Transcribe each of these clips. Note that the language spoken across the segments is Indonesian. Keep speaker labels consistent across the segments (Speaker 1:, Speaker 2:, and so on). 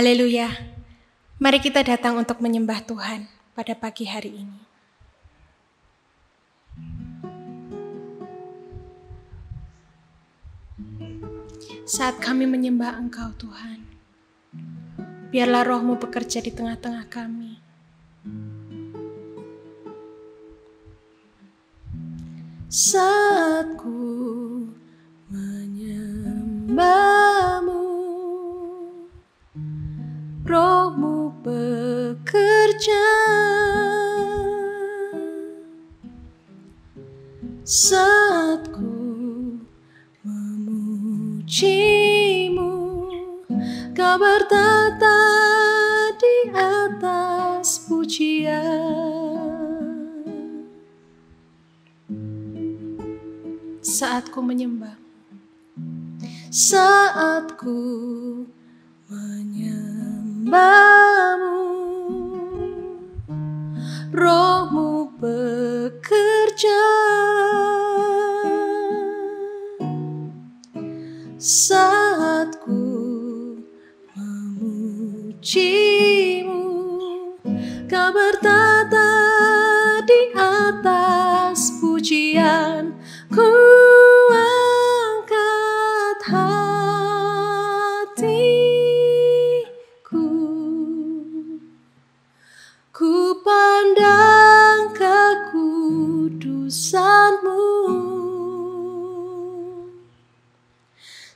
Speaker 1: Haleluya, mari kita datang untuk menyembah Tuhan pada pagi hari ini. Saat kami menyembah Engkau Tuhan, biarlah Roh-Mu bekerja di tengah-tengah kami. Saat ku menyembah-Mu, Roh-Mu bekerja. Saat ku memuji-Mu, Kau bertata di atas pujian. Saat ku menyembah, saat ku menyembah-Mu, Roh-Mu bekerja. Saat ku memuji-Mu, Kau bertata di atas pujian. Ku angkat hatiku, ku pandang kekudusan-Mu.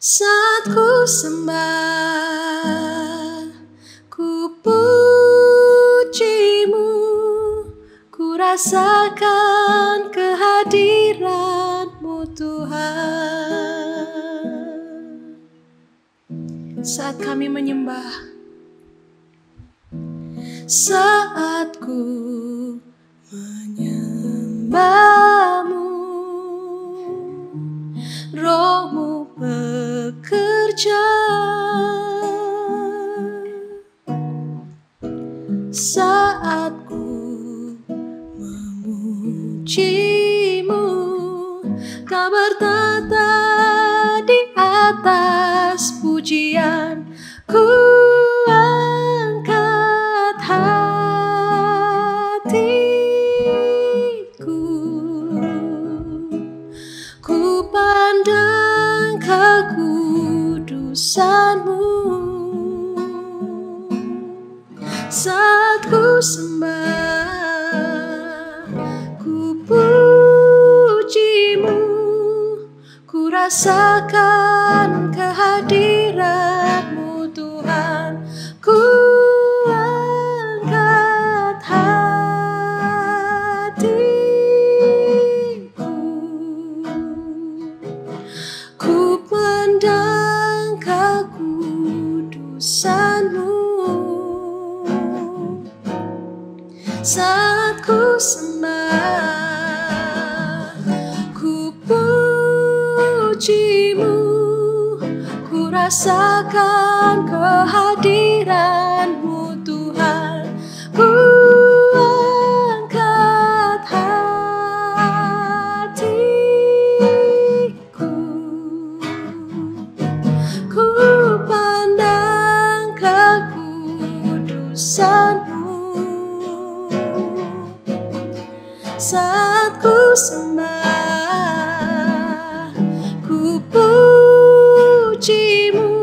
Speaker 1: Saat ku sembah, ku puji-Mu, ku rasakan kehadiran-Mu Tuhan. Saat kami menyembah, saat ku menyembah-Mu, Roh-Mu bekerja. Saat ku memuji-Mu, Kau bertata di atas pujian. Ku angkat hatiku, ku pandang kekudusan-Mu. Saat ku sembah, ku puji-Mu, ku rasakan kehadiran-Mu Tuhan. Ku angkat hatiku, ku pandang kekudusan-Mu. Saat ku sembah, ku puji-Mu, ku rasakan kehadiran-Mu Tuhan. Ku angkat hatiku, ku pandang kekudusan-Mu. Saat ku sembah, ku puji-Mu,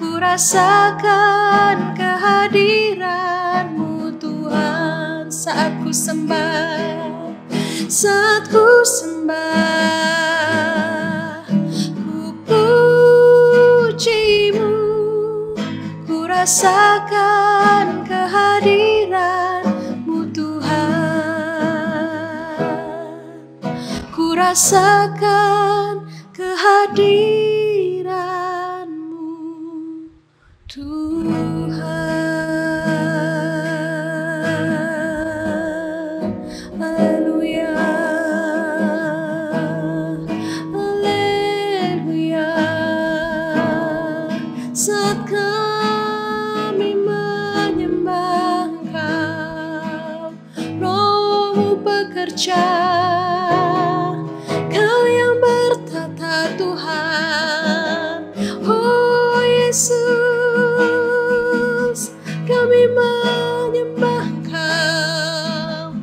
Speaker 1: ku rasakan kehadiran-Mu Tuhan. Saat ku sembah, saat ku sembah, ku puji-Mu, ku rasakan kehadiran-Mu Tuhan. Ku rasakan kehadiran-Mu Tuhan, haleluya, haleluya. Saat kami menyembah Engkau, Roh-Mu bekerja, Kau yang bertata Tuhan. Oh Yesus, kami menyembah Kau.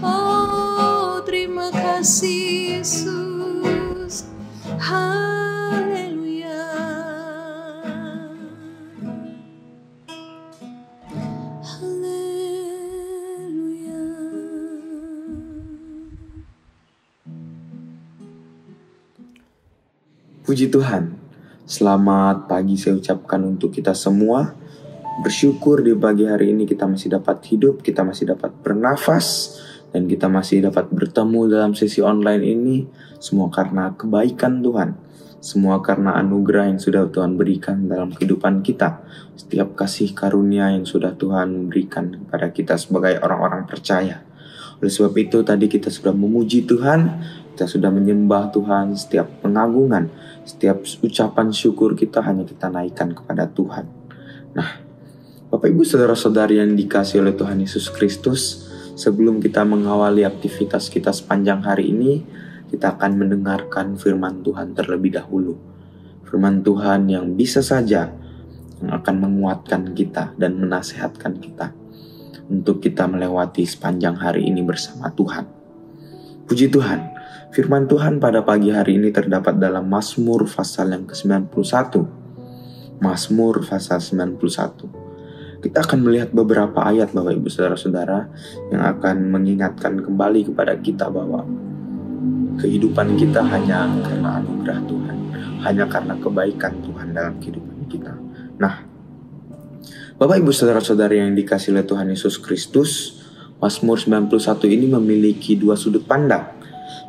Speaker 1: Oh terima kasih Yesus, haleluya, haleluya.
Speaker 2: Puji Tuhan, selamat pagi saya ucapkan untuk kita semua. Bersyukur di pagi hari ini kita masih dapat hidup, kita masih dapat bernafas, dan kita masih dapat bertemu dalam sesi online ini. Semua karena kebaikan Tuhan, semua karena anugerah yang sudah Tuhan berikan dalam kehidupan kita. Setiap kasih karunia yang sudah Tuhan berikan kepada kita sebagai orang-orang percaya. Oleh sebab itu tadi kita sudah memuji Tuhan, kita sudah menyembah Tuhan. Setiap pengagungan, setiap ucapan syukur kita hanya kita naikkan kepada Tuhan. Nah, Bapak Ibu Saudara-saudari yang dikasihi oleh Tuhan Yesus Kristus, sebelum kita mengawali aktivitas kita sepanjang hari ini, kita akan mendengarkan firman Tuhan terlebih dahulu. Firman Tuhan yang bisa saja yang akan menguatkan kita dan menasehatkan kita untuk kita melewati sepanjang hari ini bersama Tuhan. Puji Tuhan, firman Tuhan pada pagi hari ini terdapat dalam Mazmur pasal yang ke-91. Mazmur pasal 91. Kita akan melihat beberapa ayat Bapak Ibu Saudara-saudara yang akan mengingatkan kembali kepada kita bahwa kehidupan kita hanya karena anugerah Tuhan, hanya karena kebaikan Tuhan dalam kehidupan kita. Nah, Bapak Ibu Saudara-saudari yang dikasihi oleh Tuhan Yesus Kristus, Mazmur 91 ini memiliki dua sudut pandang,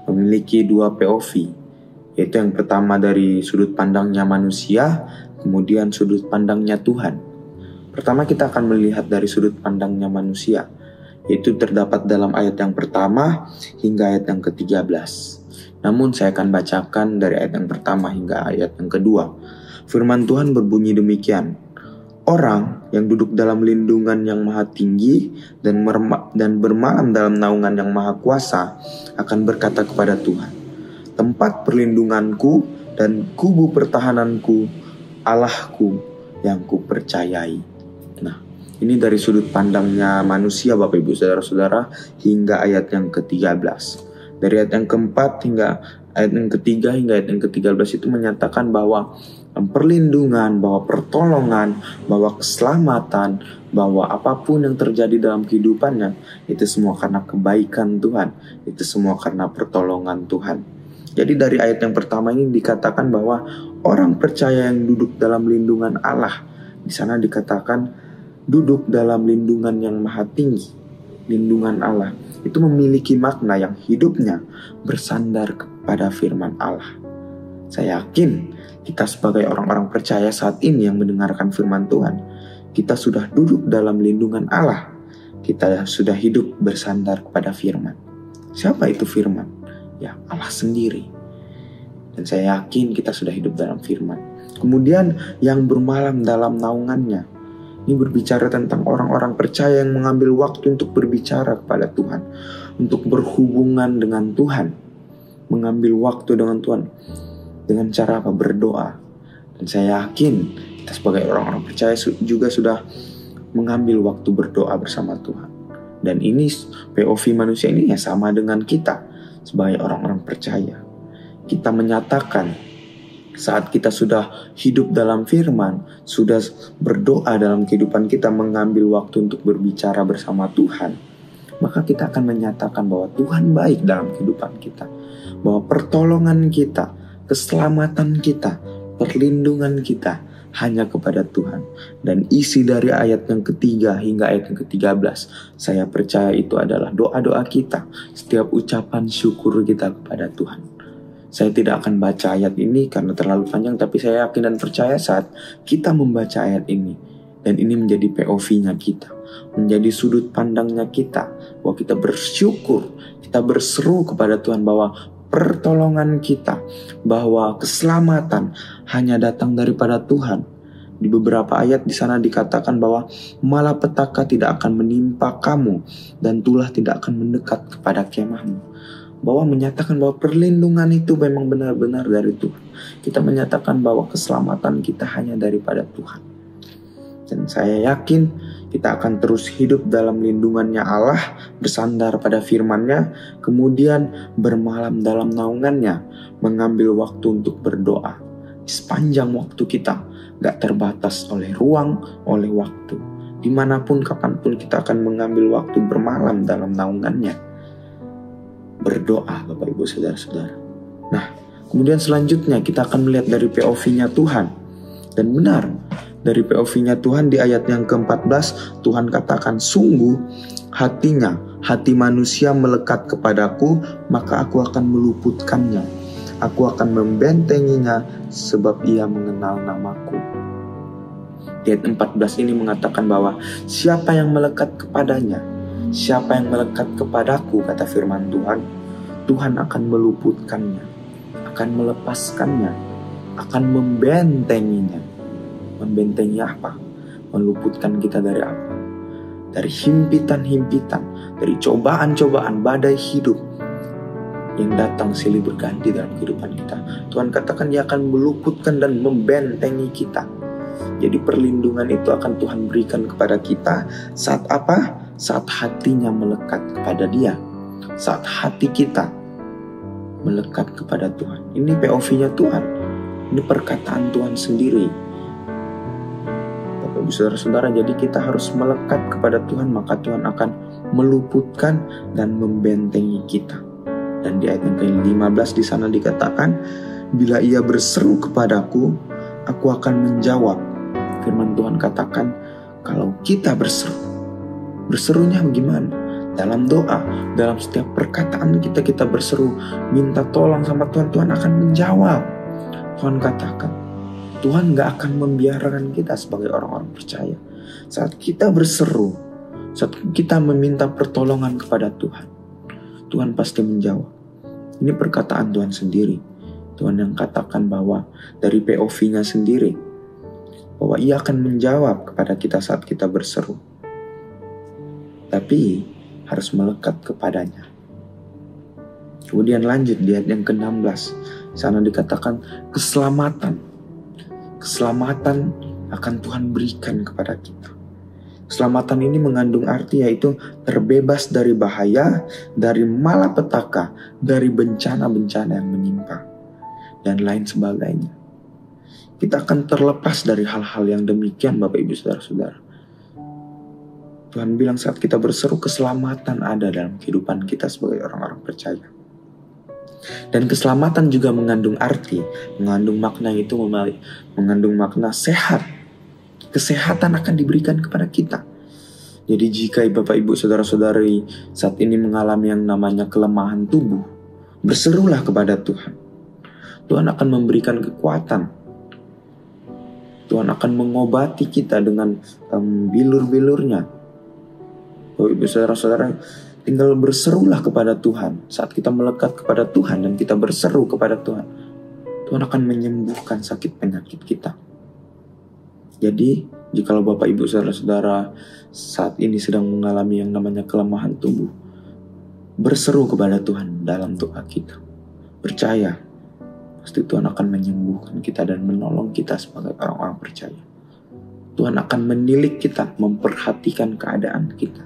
Speaker 2: memiliki dua POV, yaitu yang pertama dari sudut pandangnya manusia, kemudian sudut pandangnya Tuhan. Pertama kita akan melihat dari sudut pandangnya manusia, yaitu terdapat dalam ayat yang pertama hingga ayat yang ke-13. Namun saya akan bacakan dari ayat yang pertama hingga ayat yang kedua. Firman Tuhan berbunyi demikian. Orang yang duduk dalam lindungan yang maha tinggi dan bermalam dalam naungan yang maha kuasa akan berkata kepada Tuhan, tempat perlindunganku dan kubu pertahananku, Allahku yang kupercayai. Nah, ini dari sudut pandangnya manusia Bapak Ibu Saudara-saudara hingga ayat yang ke-13. Dari ayat yang keempat hingga ayat yang ketiga hingga ayat yang ke-13 itu menyatakan bahwa perlindungan, bahwa pertolongan, bahwa keselamatan, bahwa apapun yang terjadi dalam kehidupannya, itu semua karena kebaikan Tuhan, itu semua karena pertolongan Tuhan. Jadi dari ayat yang pertama ini dikatakan bahwa orang percaya yang duduk dalam lindungan Allah, di sana dikatakan duduk dalam lindungan yang maha tinggi, lindungan Allah, itu memiliki makna yang hidupnya bersandar kepada firman Allah. Saya yakin kita sebagai orang-orang percaya saat ini yang mendengarkan firman Tuhan, kita sudah duduk dalam lindungan Allah. Kita sudah hidup bersandar kepada firman. Siapa itu firman? Ya, Allah sendiri. Dan saya yakin kita sudah hidup dalam firman. Kemudian yang bermalam dalam naungannya. Ini berbicara tentang orang-orang percaya yang mengambil waktu untuk berbicara kepada Tuhan, untuk berhubungan dengan Tuhan, mengambil waktu dengan Tuhan. Dengan cara apa? Berdoa. Dan saya yakin kita sebagai orang-orang percaya juga sudah mengambil waktu berdoa bersama Tuhan. Dan ini POV manusia ini ya sama dengan kita sebagai orang-orang percaya. Kita menyatakan saat kita sudah hidup dalam firman, sudah berdoa dalam kehidupan kita, mengambil waktu untuk berbicara bersama Tuhan, maka kita akan menyatakan bahwa Tuhan baik dalam kehidupan kita, bahwa pertolongan kita, keselamatan kita, perlindungan kita hanya kepada Tuhan. Dan isi dari ayat yang ketiga hingga ayat yang ke-13, saya percaya itu adalah doa-doa kita, setiap ucapan syukur kita kepada Tuhan. Saya tidak akan baca ayat ini karena terlalu panjang, tapi saya yakin dan percaya saat kita membaca ayat ini, Dan ini menjadi POV-nya kita, menjadi sudut pandangnya kita, bahwa kita bersyukur, kita berseru kepada Tuhan bahwa pertolongan kita, bahwa keselamatan hanya datang daripada Tuhan. Di beberapa ayat di sana dikatakan bahwa malapetaka tidak akan menimpa kamu dan tulah tidak akan mendekat kepada kemahmu. Bahwa menyatakan bahwa perlindungan itu memang benar-benar dari Tuhan. Kita menyatakan bahwa keselamatan kita hanya daripada Tuhan. Dan saya yakin kita akan terus hidup dalam lindungannya Allah, bersandar pada firman-Nya, kemudian bermalam dalam naungannya, mengambil waktu untuk berdoa. Sepanjang waktu kita, gak terbatas oleh ruang, oleh waktu. Dimanapun, kapanpun kita akan mengambil waktu bermalam dalam naungannya. Berdoa, Bapak Ibu Saudara-saudara. Nah, kemudian selanjutnya kita akan melihat dari POV-nya Tuhan. Dan benar, dari POV-nya Tuhan di ayat yang ke-14, Tuhan katakan, sungguh hati manusia melekat kepadaku, maka aku akan meluputkannya. Aku akan membentenginya sebab ia mengenal namaku. Ayat 14 ini mengatakan bahwa siapa yang melekat kepadanya, siapa yang melekat kepadaku, kata firman Tuhan, Tuhan akan meluputkannya, akan melepaskannya, akan membentenginya. Membentengi apa? Meluputkan kita dari apa? Dari himpitan-himpitan, dari cobaan-cobaan, badai hidup yang datang silih berganti dalam kehidupan kita. Tuhan katakan Dia akan meluputkan dan membentengi kita. Jadi perlindungan itu akan Tuhan berikan kepada kita saat apa? Saat hatinya melekat kepada Dia. Saat hati kita melekat kepada Tuhan. Ini POV-nya Tuhan. Ini perkataan Tuhan sendiri. Saudara-saudara, jadi kita harus melekat kepada Tuhan, maka Tuhan akan meluputkan dan membentengi kita. Dan di ayat yang ke-15 di sana dikatakan, bila ia berseru kepadaku, aku akan menjawab. Firman Tuhan katakan, kalau kita berseru, berserunya bagaimana? Dalam doa, dalam setiap perkataan kita berseru, minta tolong sama Tuhan, Tuhan akan menjawab. Tuhan katakan, Tuhan gak akan membiarkan kita sebagai orang-orang percaya. Saat kita berseru, saat kita meminta pertolongan kepada Tuhan, Tuhan pasti menjawab. Ini perkataan Tuhan sendiri. Tuhan yang katakan bahwa dari POV-nya sendiri, bahwa Ia akan menjawab kepada kita saat kita berseru. Tapi harus melekat kepadanya. Kemudian lanjut di ayat yang ke-16. Sana dikatakan Keselamatan akan Tuhan berikan kepada kita. Keselamatan ini mengandung arti yaitu terbebas dari bahaya, dari malapetaka, dari bencana-bencana yang menimpa, dan lain sebagainya. Kita akan terlepas dari hal-hal yang demikian, Bapak Ibu Saudara-saudara. Tuhan bilang saat kita berseru, keselamatan ada dalam kehidupan kita sebagai orang-orang percaya. Dan keselamatan juga mengandung arti, mengandung makna itu mengandung makna sehat. Kesehatan akan diberikan kepada kita. Jadi jika Bapak Ibu Saudara-saudari saat ini mengalami yang namanya kelemahan tubuh, berserulah kepada Tuhan. Tuhan akan memberikan kekuatan. Tuhan akan mengobati kita dengan bilur-bilurnya. Bapak Ibu Saudara-saudara, tinggal berserulah kepada Tuhan. Saat kita melekat kepada Tuhan dan kita berseru kepada Tuhan, Tuhan akan menyembuhkan sakit penyakit kita. Jadi, jikalau Bapak Ibu Saudara-saudara saat ini sedang mengalami yang namanya kelemahan tubuh, berseru kepada Tuhan dalam doa kita. Percaya, pasti Tuhan akan menyembuhkan kita dan menolong kita sebagai orang-orang percaya. Tuhan akan menilik kita, memperhatikan keadaan kita.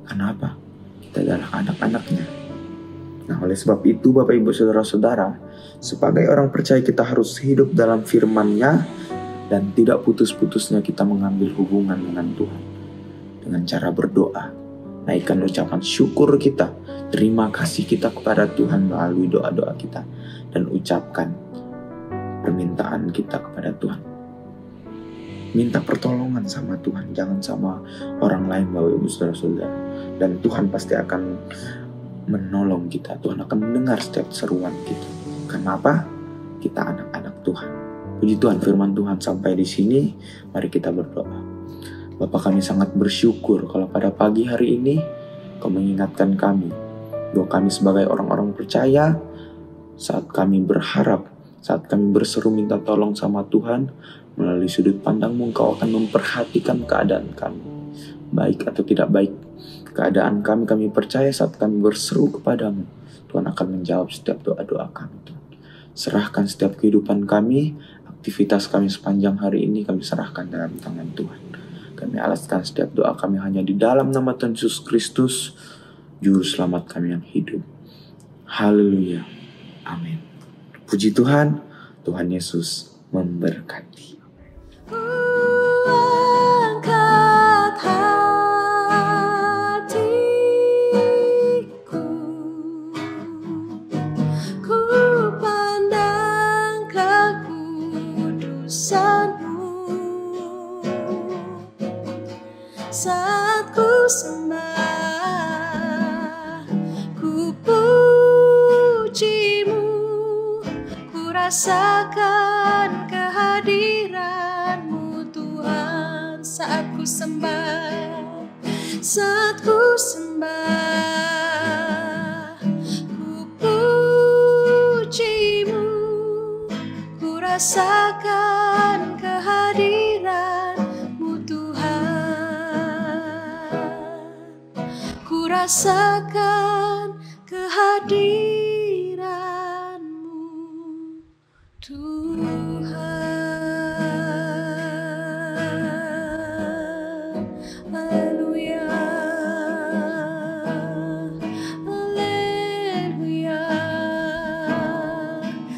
Speaker 2: Kenapa? Kita adalah anak-anaknya. Nah, oleh sebab itu Bapak Ibu Saudara-saudara, sebagai orang percaya kita harus hidup dalam firman-Nya dan tidak putus-putusnya kita mengambil hubungan dengan Tuhan. Dengan cara berdoa, naikkan ucapan syukur kita, terima kasih kita kepada Tuhan melalui doa-doa kita, dan ucapkan permintaan kita kepada Tuhan. Minta pertolongan sama Tuhan, jangan sama orang lain Bapak Ibu Saudara-saudara. Dan Tuhan pasti akan menolong kita. Tuhan akan mendengar setiap seruan kita. Kenapa? Kita anak-anak Tuhan. Puji Tuhan, firman Tuhan sampai di sini. Mari kita berdoa. Bapa, kami sangat bersyukur kalau pada pagi hari ini Kau mengingatkan kami bahwa kami sebagai orang-orang percaya, saat kami berharap, saat kami berseru minta tolong sama Tuhan, melalui sudut pandang-Mu Kau akan memperhatikan keadaan kami, baik atau tidak baik. Keadaan kami percaya saat kami berseru kepadamu, Tuhan akan menjawab setiap doa-doa kami. Tuhan, serahkan setiap kehidupan kami, aktivitas kami sepanjang hari ini kami serahkan dalam tangan Tuhan. Kami alaskan setiap doa kami hanya di dalam nama Tuhan Yesus Kristus, Juru Selamat kami yang hidup. Haleluya. Amin. Puji Tuhan, Tuhan Yesus memberkati.
Speaker 1: Saat ku sembah, ku pujimu, ku rasakan kehadiran-Mu Tuhan. Saat ku sembah, ku pujimu, ku rasakan kehadiran-Mu rasakan kehadiran-Mu Tuhan. Haleluya, haleluya.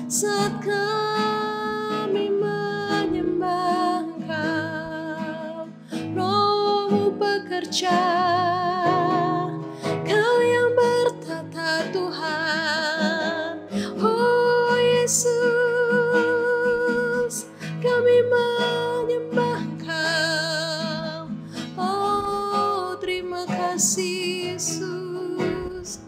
Speaker 1: Saat kami menyembah Engkau, Roh-Mu bekerja. Yesus, kami menyembah Engkau. Oh, terima kasih Yesus.